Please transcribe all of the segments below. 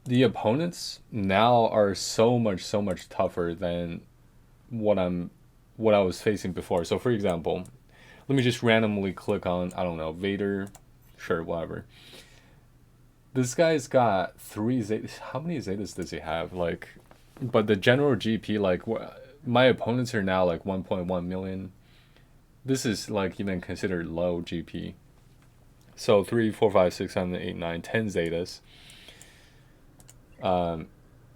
The opponents now are so much tougher than what I'm what I was facing before. So for example, let me just randomly click on, I don't know, Vader, sure, whatever. This guy's got three Zetas. How many Zetas does he have? Like, but the general GP, like, my opponents are now like 1.1 million. This is like even considered low GP. So 3, 4, 5, 6, 7, 8, 9, 10 Zetas. And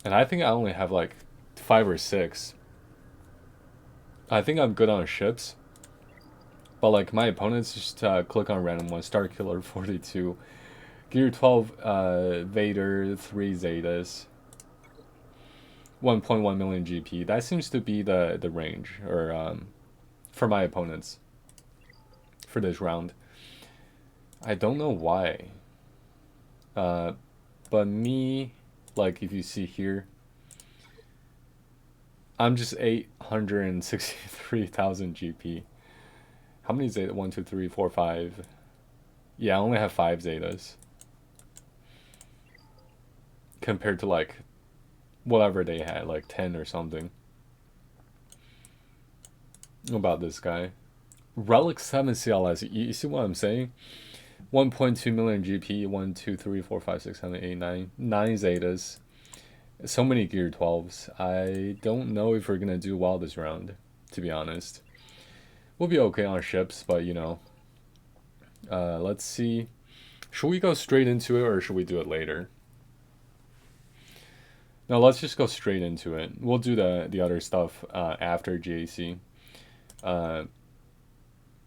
I think I only have like 5 or 6. I think I'm good on ships. But like my opponents just click on random one, Star Killer 42, Gear 12 Vader, 3 Zetas, 1.1 million GP. That seems to be the range or for my opponents for this round. I don't know why. Uh, but me, like if you see here, I'm just 863,000 GP. How many Zeta? 1, 2, 3, 4, 5. Yeah, I only have 5 Zetas. Compared to like whatever they had, like 10 or something. About this guy. Relic 7 CLS. You see what I'm saying? 1.2 million GP, 1, 2, 3, 4, 5, 6, 7, 8, 9. 9 Zetas. So many Gear 12s. I don't know if we're going to do well this round, to be honest. We'll be okay on ships, but you know. Let's see. Should we go straight into it or should we do it later? No, let's just go straight into it. We'll do the other stuff after GAC.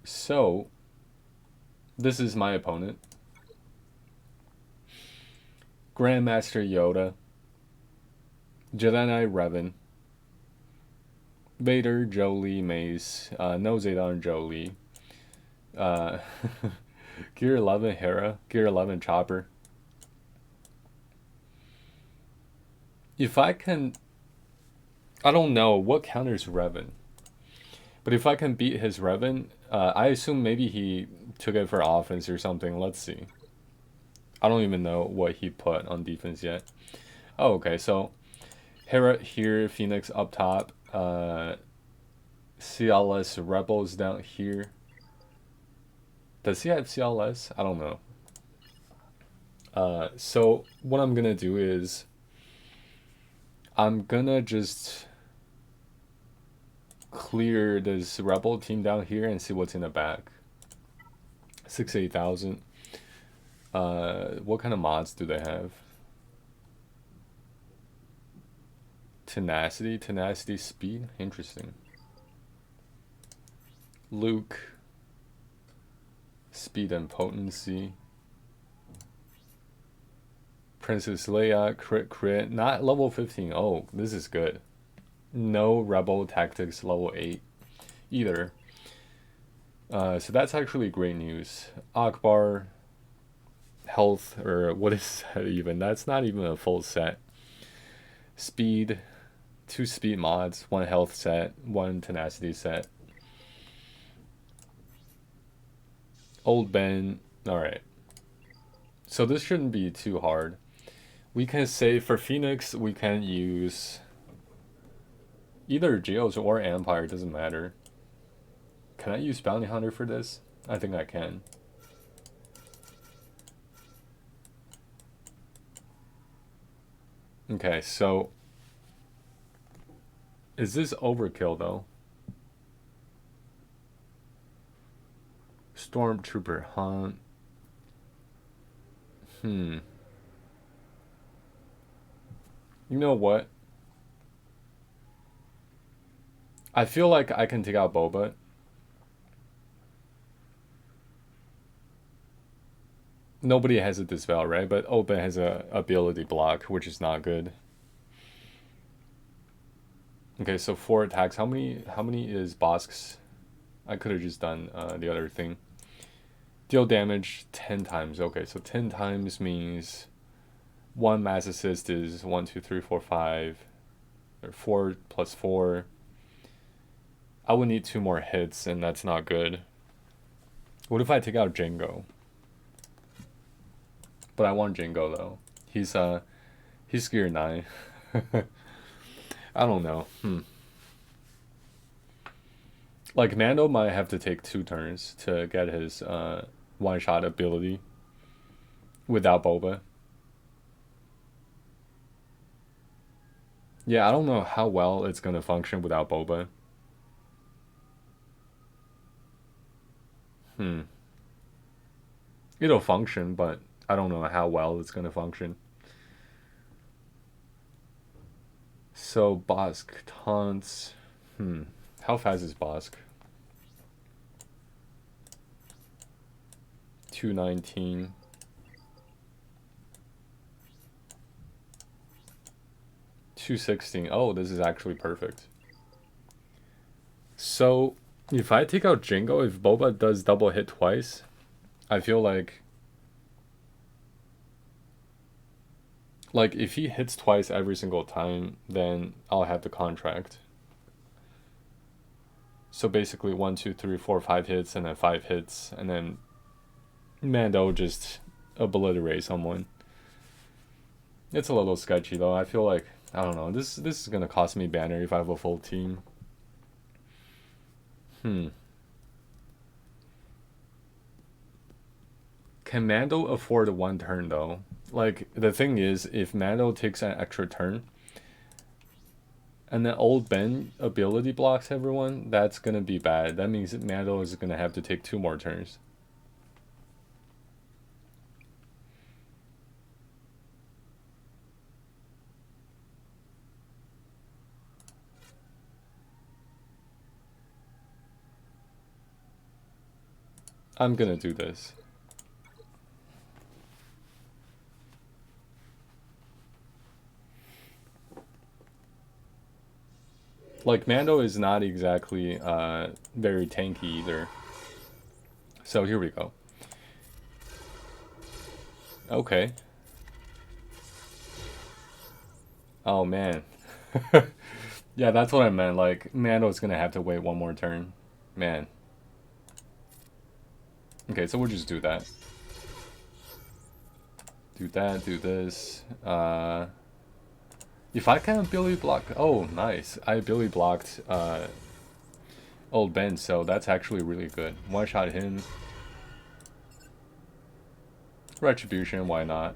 So, this is my opponent. Grandmaster Yoda. Jedi Knight Revan. Vader, Jolie, Mace. No Zeta on Jolie. Uh, Gear 11 Hera. Gear 11 Chopper. If I can... I don't know what counters Revan. But if I can beat his Revan, I assume maybe he took it for offense or something. Let's see. I don't even know what he put on defense yet. Oh, okay. So Hera here, Phoenix up top. CLS Rebels down here. Does he have CLS? I don't know. So what I'm gonna do is I'm gonna just clear this rebel team down here and see what's in the back. 68,000. What kind of mods do they have? Tenacity, speed. Interesting. Luke, speed and potency. Princess Leia, crit. Not level 15. Oh, this is good. No rebel tactics level 8 either. So that's actually great news. Akbar, health, or what is that even? That's not even a full set. Speed, 2 speed mods, 1 health set, 1 tenacity set. Old Ben, alright. So this shouldn't be too hard. We can say for Phoenix, we can use either Geos or Empire, doesn't matter. Can I use Bounty Hunter for this? I think I can. Okay, so is this overkill though? Stormtrooper Hunt. You know what? I feel like I can take out Boba. Nobody has a Dispel, right? But Open has a ability block, which is not good. Okay, so 4 attacks. How many is Bosk's? I could have just done the other thing. Deal damage 10 times. Okay, so 10 times means 1 mass assist is 1, 2, 3, 4, 5. Or 4 plus 4. I would need 2 more hits, and that's not good. What if I take out Jango? But I want Jango though. He's He's gear 9. I don't know. Like, Mando might have to take 2 turns to get his one-shot ability without Boba. Yeah, I don't know how well it's going to function without Boba. It'll function, but I don't know how well it's going to function. So, Bosk taunts. How fast is Bosk? 219. 216. Oh, this is actually perfect. So, if I take out Jingo, if Boba does double hit twice, I feel like if he hits twice every single time, then I'll have the contract. So basically 1, 2, 3, 4, 5 hits, and then 5 hits, and then Mando just obliterate someone. It's a little sketchy though. I feel like, I don't know, this is gonna cost me banner if I have a full team. Can Mando afford 1 turn though? Like, the thing is, if Mando takes an extra turn and then old Ben ability blocks everyone, that's gonna be bad. That means that Mando is gonna have to take 2 more turns. I'm gonna do this. Like, Mando is not exactly very tanky either. So here we go. Okay. Oh man. Yeah, that's what I meant. Like, Mando's gonna have to wait 1 more turn. Man. Okay, so we'll just do that. Do that, do this. If I can ability block... Oh, nice. I ability blocked old Ben, so that's actually really good. One-shot him. Retribution, why not?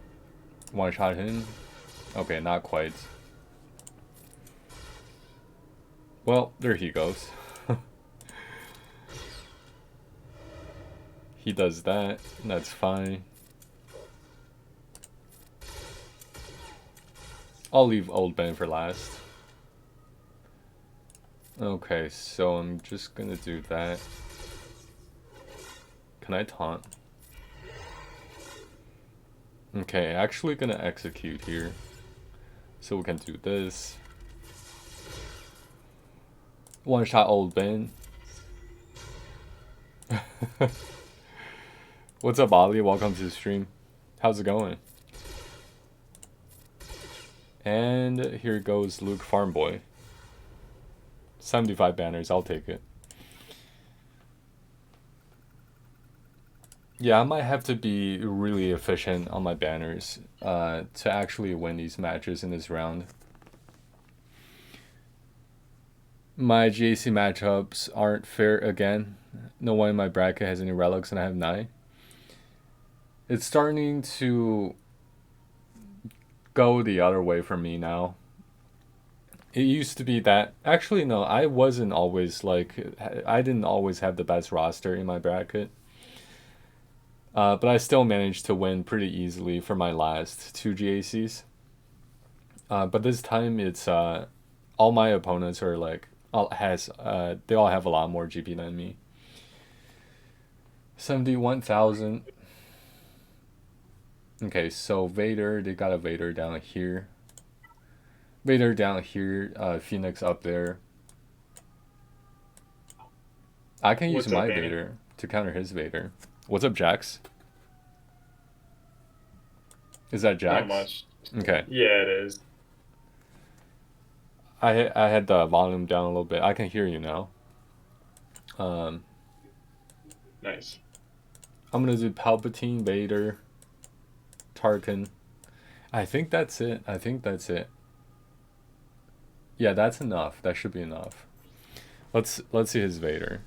One-shot him. Okay, not quite. Well, there he goes. He does that. That's fine. I'll leave old Ben for last. Okay, so I'm just gonna do that. Can I taunt? Okay, actually gonna execute here. So we can do this. One shot old Ben. What's up, Ollie? Welcome to the stream. How's it going? And here goes Luke Farm Boy. 75 banners, I'll take it. Yeah, I might have to be really efficient on my banners to actually win these matches in this round. My GAC matchups aren't fair again. No one in my bracket has any relics and I have 9. It's starting to go the other way for me now. It used to be that... Actually, no, I wasn't always like... I didn't always have the best roster in my bracket. But I still managed to win pretty easily for my last 2 GACs. But this time it's... all my opponents are like... they all have a lot more GP than me. 71,000. Okay, so Vader, they got a Vader down here. Vader down here, Phoenix up there. I can use my Vader to counter his Vader. What's up, Jax? Is that Jax? Not much. Okay. Yeah, it is. I had the volume down a little bit. I can hear you now. Nice. I'm gonna do Palpatine, Vader, Tarkin. I think that's it. I think that's it. Yeah, that's enough. That should be enough. Let's see his Vader.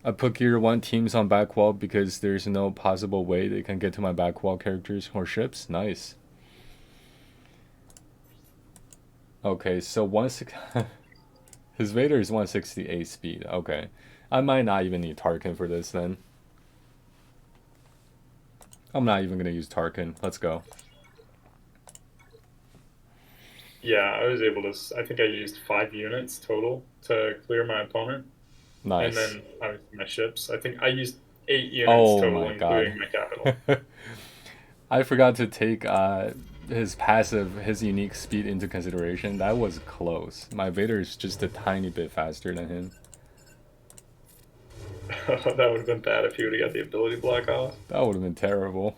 I put Gear 1 teams on back wall because there's no possible way they can get to my back wall characters or ships. Nice. Okay, so his Vader is 168 speed. Okay. I might not even need Tarkin for this then. I'm not even going to use Tarkin. Let's go. Yeah, I was able to. I think I used 5 units total to clear my opponent, and Nice. then obviously my ships. I think I used 8 units Oh total, my god. including my capital. I forgot to take his passive, his unique speed into consideration. That was close. My Vader is just a tiny bit faster than him. That would have been bad if he would have got the ability block off. That would have been terrible.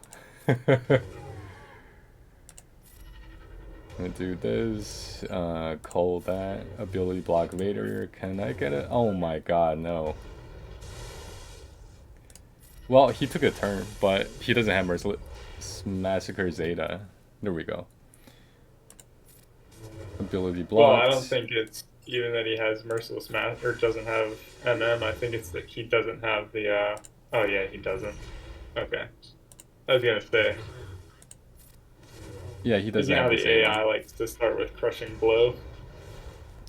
Gonna do this. Call that. Ability block Vader. Can I get it? Oh my god, no. Well, he took a turn, but he doesn't have Merciless Massacre Zeta. There we go. Ability Well, I don't blocked. think it's even that he has merciless math or doesn't have MM. I think it's that he doesn't have the. Oh yeah, he doesn't. Okay, I was gonna say Yeah, he because doesn't you know have how the the Zeta. AI likes to start with crushing blow.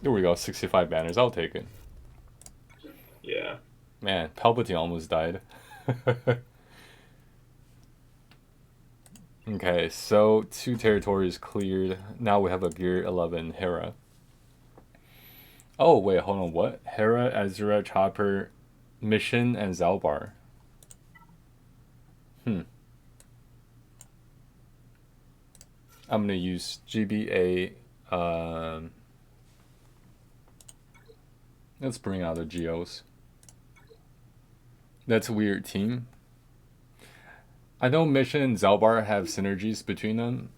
There we go. 65 banners. I'll take it. Yeah. Man, Palpatine almost died. Okay, so 2 territories cleared. Now we have a Gear 11 Hera. Oh, wait, hold on. What? Hera, Ezra, Chopper, Mission, and Zalbar. Hmm. I'm gonna use GBA. Let's bring out the Geos. That's a weird team. I know Mission and Zalbar have synergies between them.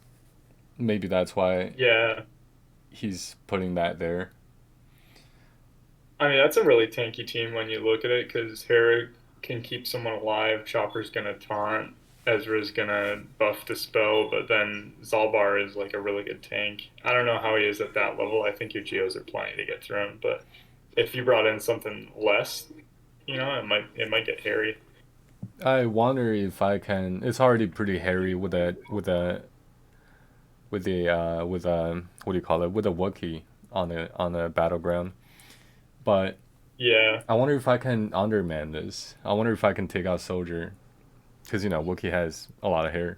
Maybe that's why Yeah. he's putting that there. I mean, that's a really tanky team when you look at it because Hera can keep someone alive. Chopper's gonna taunt. Ezra's gonna buff dispel, but then Zalbar is like a really good tank. I don't know how he is at that level. I think your Geos are plenty to get through him, but if you brought in something less, it might get hairy. I wonder if I can. It's already pretty hairy with what do you call it, with a Wookiee on the battleground. But Yeah. I wonder if I can underman this. I wonder if I can take out Soldier because Wookiee has a lot of hair.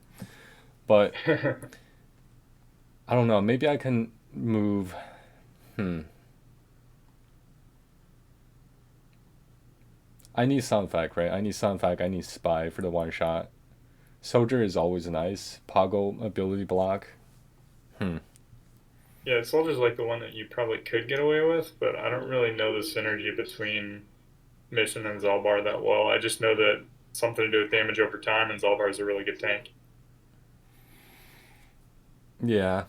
But I don't know. Maybe I can move. Hmm. I need sound fact, right? I need sound fact. I need spy for the one shot. Soldier is always nice. Poggle ability block. Hmm. Yeah, Soldier's like the one that you probably could get away with, but I don't really know the synergy between Mission and Zalbar that well. I just know that something to do with damage over time, and Zalbar is a really good tank. Yeah.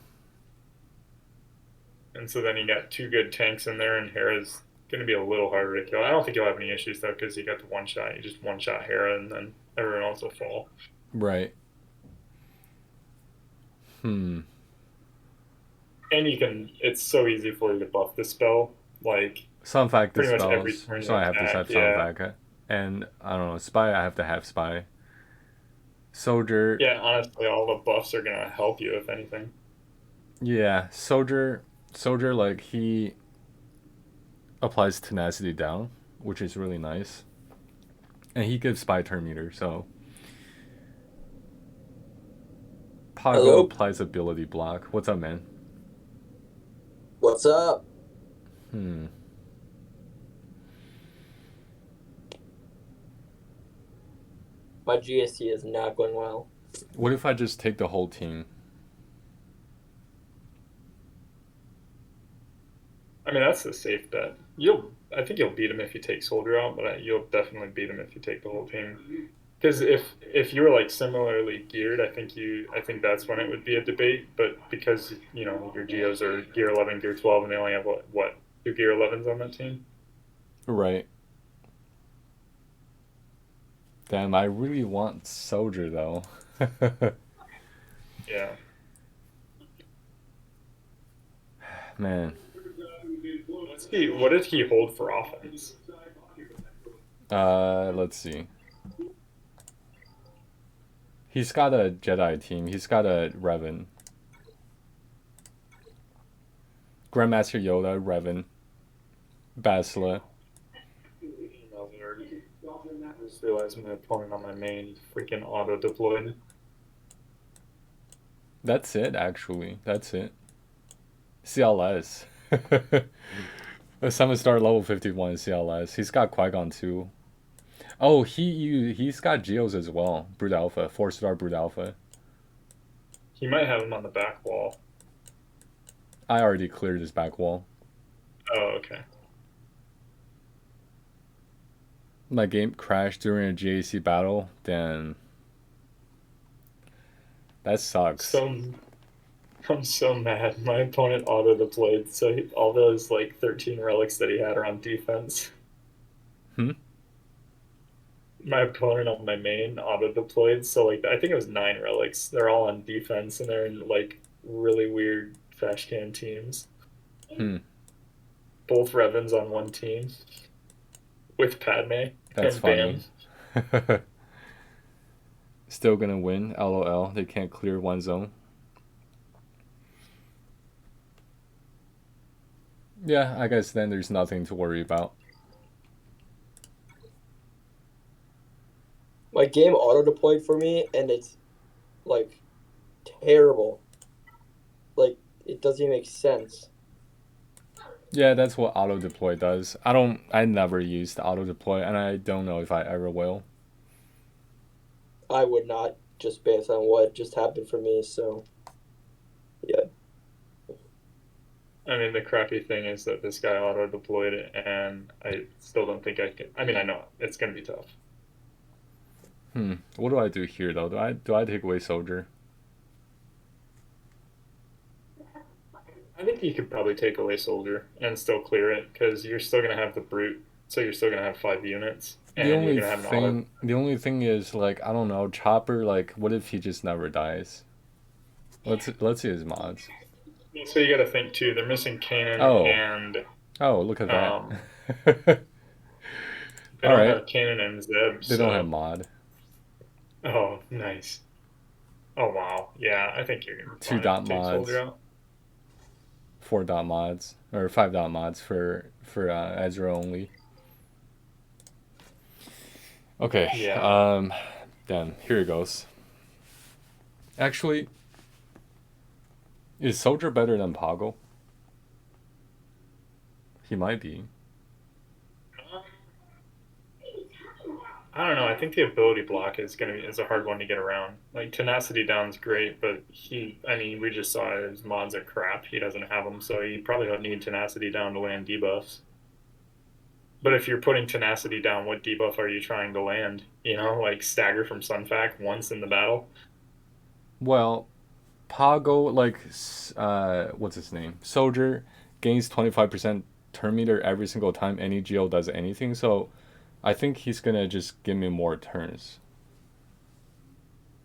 And so then you got two good tanks in there, and Hera's going to be a little harder to kill. I don't think you'll have any issues though, because you got the one shot. You just one shot Hera, and then everyone else will fall. Right. Hmm. And you can. It's so easy for you to buff the spell. Like Sound fact pretty much every dispels, turn so you I have to attack. have sound Yeah. fact. And I don't know, spy. I have to have spy. Soldier. Yeah. Honestly, all the buffs are going to help you if anything. Yeah. Soldier. Soldier. Like he applies tenacity down, which is really nice, and he gives spy turn meter. So Pago Hello, applies ability block. What's up, man? what's up? Hmm. My GST is not going well. What if I just take the whole team? I mean, that's the safe bet. I think you'll beat him if you take Soldier out, but you'll definitely beat him if you take the whole team. Because if you were like similarly geared, I think that's when it would be a debate. But because your Geos are Gear 11, Gear 12, and they only have what 2 Gear 11s on that team. Right. Damn, I really want Soldier though. Yeah, Man. What did he hold for offense? Let's see. He's got a Jedi team. He's got a Revan. Grandmaster Yoda, Revan, Basila. Oh, Lord. I just realized my opponent on my main freaking auto deployed. That's it, actually. That's it. CLS. A 7-star level 51 CLS. He's got Qui-Gon too. Oh, he's got Geos as well. Brute Alpha. 4-star Brute Alpha. He might have him on the back wall. I already cleared his back wall. Oh, okay. My game crashed during a GAC battle, then that sucks. I'm so mad. My opponent auto deployed, so all those like 13 relics that he had are on defense. Hmm? My opponent on my main auto deployed, so like I think it was 9 relics. They're all on defense, and they're in like really weird trash can teams. Hmm. Both Revens on one team with Padme That's and funny. Bam. Still gonna win, LOL. They can't clear one zone. Yeah, I guess then there's nothing to worry about. My game auto deployed for me, and it's like terrible. Like it doesn't even make sense. Yeah, that's what auto deploy does. I never used auto deploy, and I don't know if I ever will. I would not, just based on what just happened for me. So yeah, I mean, the crappy thing is that this guy auto deployed it, and I still don't think I can. I mean, I know it's gonna be tough. What do I do here though? Do I take away soldier? I think you could probably take away soldier and still clear it because you're still gonna have the brute, so you're still gonna have 5 units, The and you're only gonna have an auto. thing the only thing is like I don't know, Chopper, like what if he just never dies? Let's see his mods. So you got to think too. They're missing Kanan Oh. and Oh, look at that. um, they don't Alright. have Kanan and Zeb. They don't have So mod. oh, nice. Oh wow, yeah. I think you're gonna be Two fine if dot you take soldier mods. out. 4 dot mods. Or 5 dot mods for Ezra only. Okay. Yeah. Then here it goes. Actually, is Soldier better than Poggle? He might be. I don't know. I think the ability block is a hard one to get around. Like tenacity down's great, but I mean, we just saw his mods are crap. He doesn't have them, so you probably don't need tenacity down to land debuffs. But if you're putting tenacity down, what debuff are you trying to land? You know, like stagger from Sunfac once in the battle. Well, Poggle, like, what's his name? Soldier gains 25% turn meter every single time any GL does anything, so I think he's gonna just give me more turns.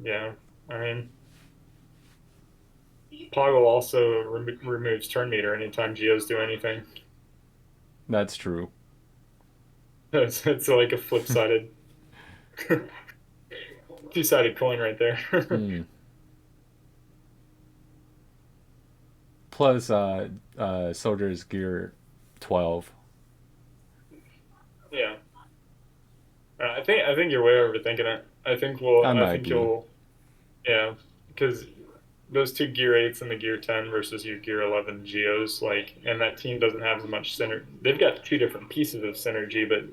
Yeah, I mean, Poggle also removes turn meter anytime Geos do anything. That's true. It's like a flip sided, two-sided coin right there. Hmm. Plus, Soldier's gear 12. Yeah. I think you're way overthinking it. I I might think be. you'll yeah, because those two gear 8s and the gear 10 versus your gear 11 geos, like, and that team doesn't have as much synergy. They've got two different pieces of synergy, but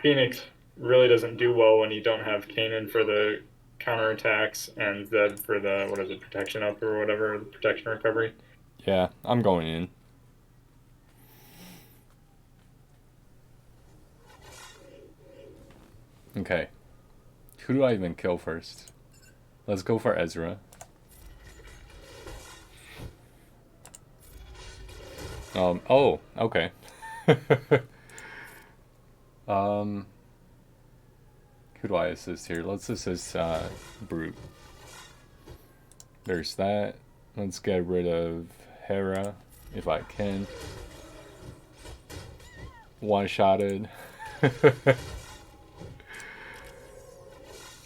Phoenix really doesn't do well when you don't have Kanan for the counterattacks and Zed for the what is it, protection up or whatever, the protection recovery. Yeah, I'm going in. Okay. Who do I even kill first? Let's go for Ezra. Oh, okay. um, who do I assist here? Let's assist, Brute. There's that. Let's get rid of Hera. if I can. One-shotted.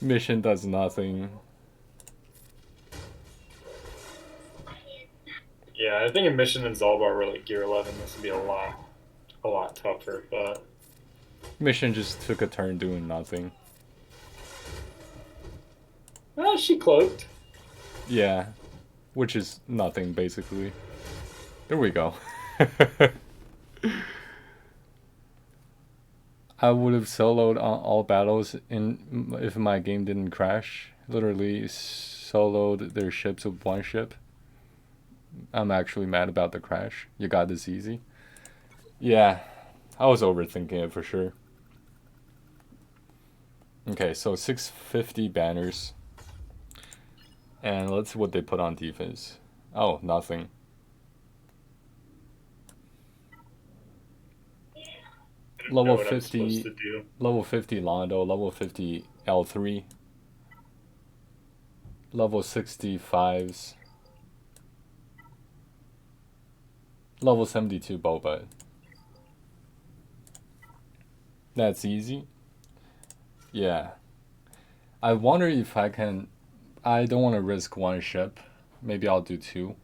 Mission does nothing. Yeah, I think a mission in Zalbar were like gear 11, this would be a lot tougher, but Mission just took a turn doing nothing. she cloaked. Yeah, which is nothing basically. There we go. I would have soloed all battles if my game didn't crash. Literally soloed their ships with one ship. I'm actually mad about the crash. You got this easy. Yeah, I was overthinking it for sure. Okay, so 650 banners. And let's see what they put on defense. Oh, nothing. Level 50, level 50 Londo, level 50 L3, level 65s, level 72 Boba. That's easy. Yeah. I wonder if I can... I don't want to risk one ship. Maybe I'll do two.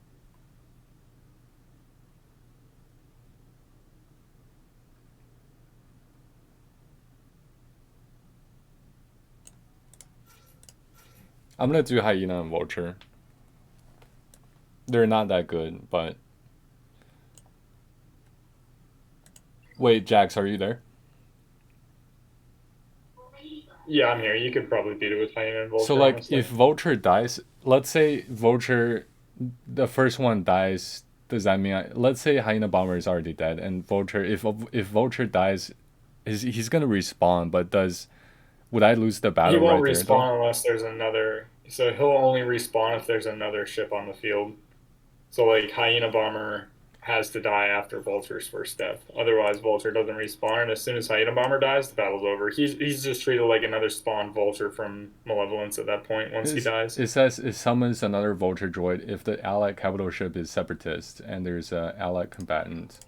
I'm gonna do Hyena and Vulture. They're not that good, but... Wait, Jax, are you there? Yeah, I'm here. You could probably beat it with Hyena and Vulture. So, like, honestly. if Vulture dies... Let's say Vulture... The first one dies... Does that mean... let's say Hyena Bomber is already dead, and Vulture... If Vulture dies... He's gonna respawn, but does... Would I lose the battle? He won't right respawn there, unless there's another. So he'll only respawn if there's another ship on the field. So like Hyena Bomber has to die after Vulture's first death. Otherwise, Vulture doesn't respawn, and as soon as Hyena Bomber dies, the battle's over. He's just treated like another spawned Vulture from Malevolence at that point. Once he dies, it says it summons another Vulture droid if the allied capital ship is separatist and there's a allied combatant.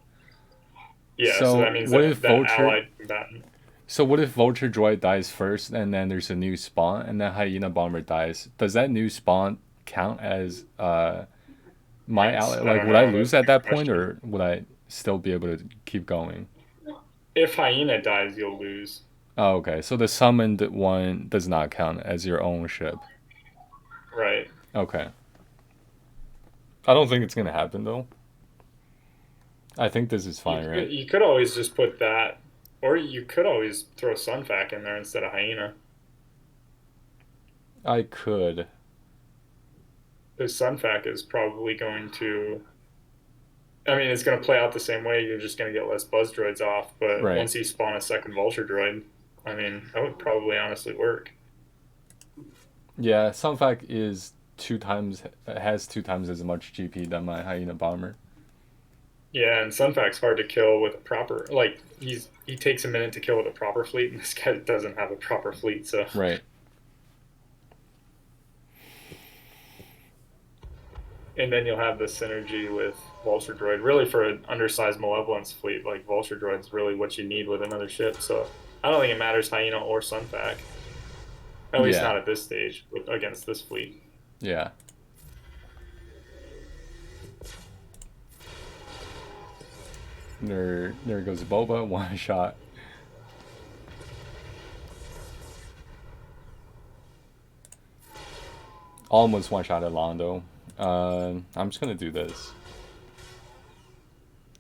Yeah, so that means that Vulture, allied combatant. So what if Vulture droid dies first and then there's a new spawn and then Hyena Bomber dies? Does that new spawn count as my ally? Like, would I lose at that point, or would I still be able to keep going? If Hyena dies, you'll lose. Oh, okay. So the summoned one does not count as your own ship. Right. Okay. I don't think it's gonna happen though. I think this is fine, right? You could always just put that, or you could always throw Sunfac in there instead of Hyena. I could. Because Sunfac is probably going to... I mean, it's going to play out the same way. You're just going to get less Buzz droids off. But once you spawn a second Vulture droid, I mean, that would probably honestly work. Yeah, Sunfac has 2 times as much GP than my Hyena Bomber. Yeah, and Sunfac's hard to kill with a proper... Like, he takes a minute to kill with a proper fleet, and this guy doesn't have a proper fleet, so... Right. And then you'll have the synergy with Vulture Droid. Really, for an undersized Malevolence fleet, like, Vulture Droid's really what you need with another ship, so... I don't think it matters Hyena or Sunfac. At least not at this stage, against this fleet. Yeah. There goes Boba, one shot. Almost one shot at Londo. I'm just gonna do this.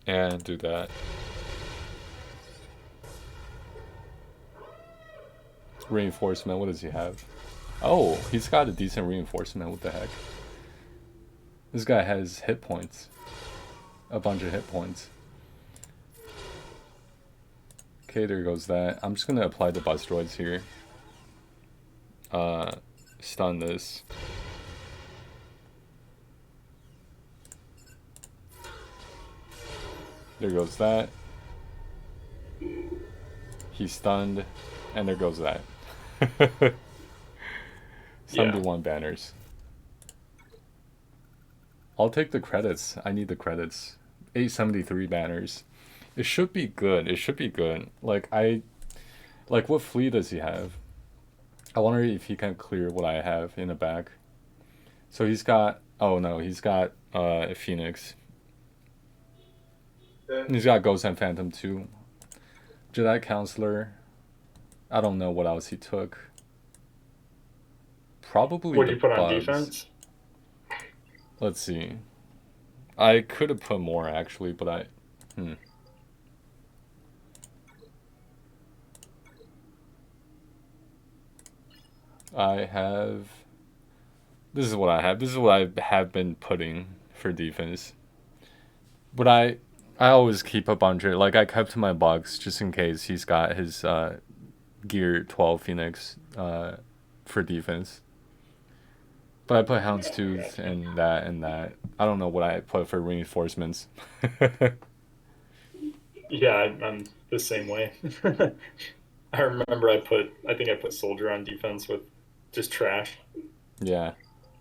And do that. Reinforcement, what does he have? Oh, he's got a decent reinforcement, what the heck? This guy has hit points. A bunch of hit points. Okay, there goes that. I'm just gonna apply the bus droids here. Stun this. There goes that. He's stunned. And there goes that. 71 banners. I'll take the credits. I need the credits. 873 banners. It should be good. It should be good. Like what fleet does he have? I wonder if he can clear what I have in the back. So he's got, oh no, he's got Phoenix. He's got Ghost and Phantom too. Jedi Counselor. I don't know what else he took. Probably What the do you put on bugs. defense? Let's see. I could have put more actually, but I have. This is what I have. This is what I have been putting for defense. But I always keep a bunch of, like, I kept my box just in case he's got his gear 12 Phoenix for defense. But I put Houndstooth and that and that. I don't know what I put for reinforcements. Yeah, I'm the same way. I remember I think I put Soldier on defense with just trash. Yeah.